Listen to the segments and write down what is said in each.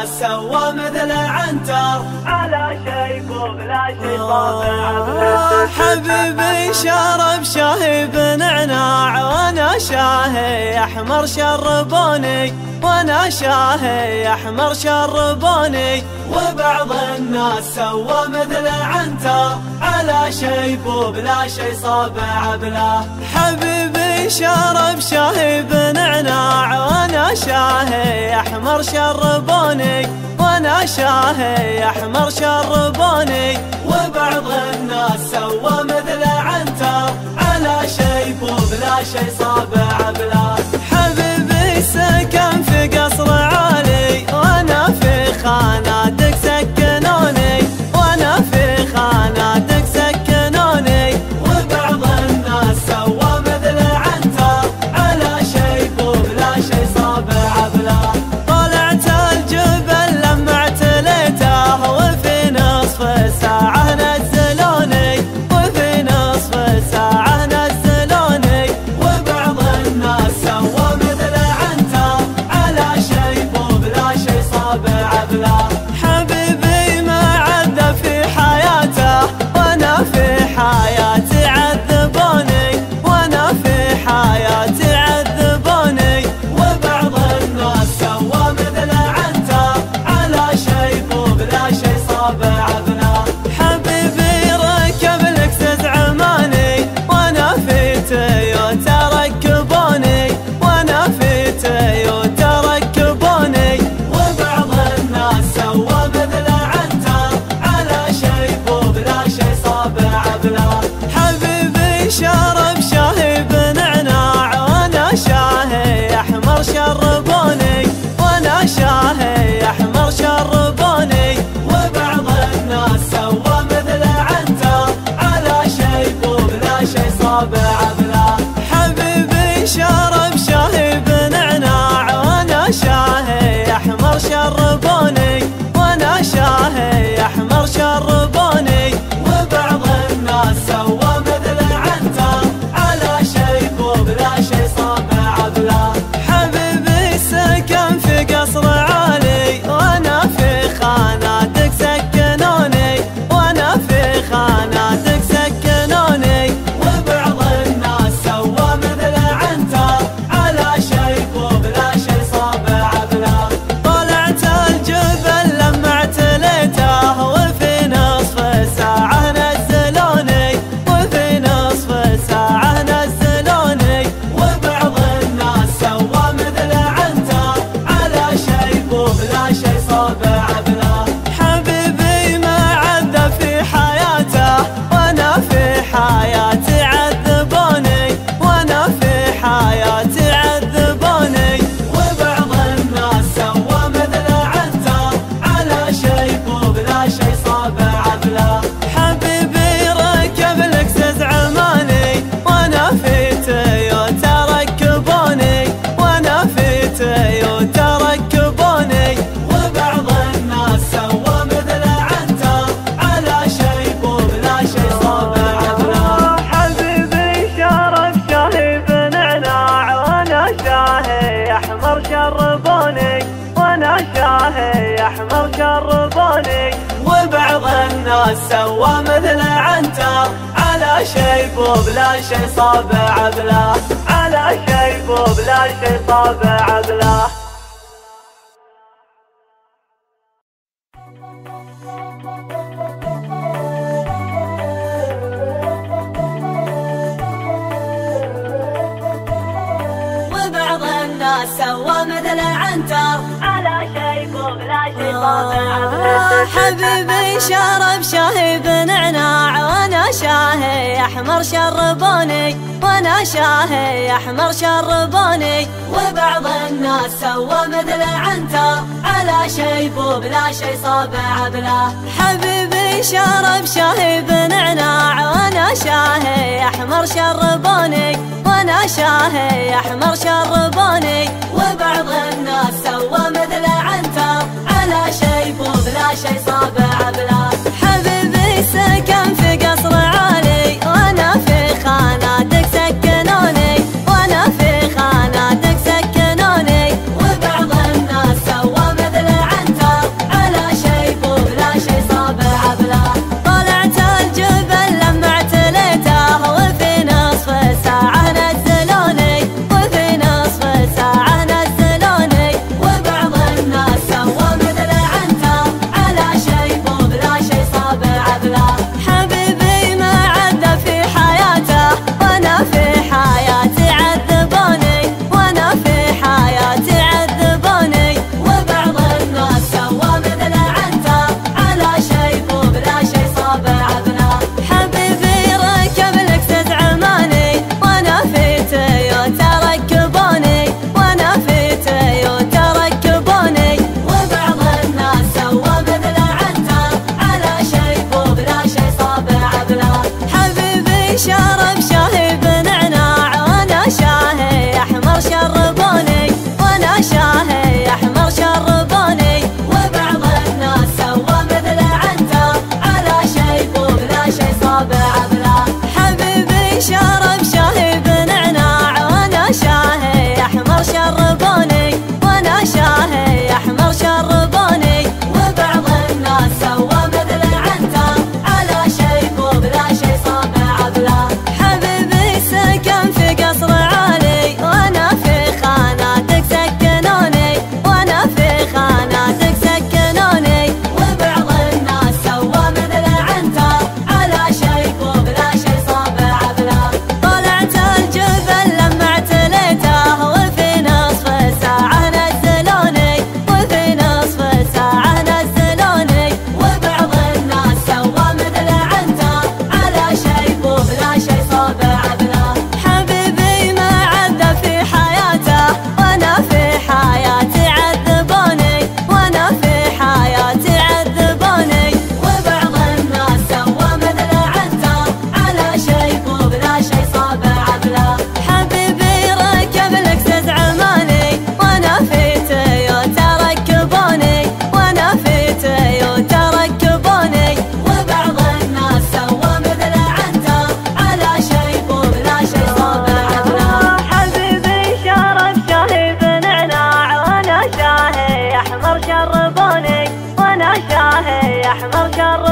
الناس سوى مثل عنتر على شيب وبلا شي طابع. حبيبي شرب شاهي بنعناع وانا شاهي احمر شربوني، وانا شاهي احمر شربوني. وبعض الناس سوى مثل عنتر على شيب وبلا شي صابع بلا. حبيبي شرب شاهي بنعناع وانا شاهي احمر شربوني، وانا شاهي احمر شربوني. وبعض الناس سوى مثل عنتر على شيب وبلا شي صابع بلا. حبيبي سكن في قصر عالي وانا في خاناتك سكنوني، وانا في خاناتك سكنوني. وبعض الناس سوى مثل عنتر على شيب وبلا شي صابع بلا. طلعت الجبل لما اعتليته وفي نصف ساعة نزلوني، وفي نصف ساعة نزلوني. وبعض الناس سوى مثل عنتر على شيب وبلا شي صابع بلا. حبيبي ما عذب في حياته وانا في حياتي عذبوني، وانا في حياتي عذبوني. وبعض الناس سوى مثل عنتر على شيب وبلا شي صابع بلا. حبيبي ركب لكسس عماني وانا في تويوتا ركبوني، وانا في تويوتا ركبوني. وبعض الناس سوى مثل عنتر على شيب وبلا شي صابع بلا. حبيبي شرب شاهي بنعناع وانا شاهي احمر شربوني، وانا شاهي احمر شربوني. وبعض الناس سوى مثل عنتر على شيب وبلا شي صابع بلا. حبيبي شرب شاهي بنعناع وانا شاهي احمر شربوني، وانا شاهي احمر شربوني. وبعض الناس سوى مثل عنتر على شيب وبلا شي صابع بلا. حبيبي سكن في قصر عالي وانا في خاناتك سكنوني، وانا في خاناتك سكنوني. وبعض الناس سوى مثل عنتر على شيب وبلا شي صابع بلا. طلعت الجبل لما اعتليته وفي نصف ساعة نزلوني، وفي نصف ساعة نزلوني. وبعض الناس سوى مثل عنتر على شيب وبلا شي صابع بلا. حبيبي ما عذب في حياته وانا في حياتي عذبوني، وانا في حياتي عذبوني. وبعض الناس سوى مثل عنتر على شيب وبلا شي صابع بلا. حبيبي ركب لكسس عماني وانا في تويوتا ركبوني، وانا في تويوتا ركبوني. وبعض الناس سوى مثل عنتر على شيب وبلا شي صابع بلا. حبيبي شرب شاهي بنعناع وانا شاهي احمر شربوني، وانا شاهي احمر شربوني. وبعض الناس سوى مثل عنتر على شيب وبلا شي صابع بلا، على شيب وبلا شي صابع بلا. وبعض الناس سوى مثل عنتر على شيب وبلا شي صابع بلا. حبيبي شرب شاهي بنعناع وانا شاهي احمر شربوني، وانا شاهي احمر شربوني. وبعض الناس سوى مثل عنتر على شيب وبلا شي صابع بلا. حبيبي شرب شاهي بنعناع وانا شاهي احمر شربوني، وانا شاهي احمر شربوني. وبعض الناس سوى مثل عنتر على شيب وبلا شي صابع بلا. حبيبي سكن في قصر عالي وانا في خاناتك سكنوني، وانا في خاناتك سكنوني. وبعض الناس سوى مثل عنتر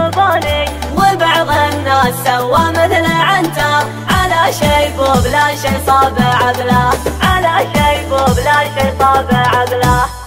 يشوفوني، وبعض الناس سوى مثل عنتر على شيب وبلا شي صاب عقله، على شيب وبلا شي صاب عقله.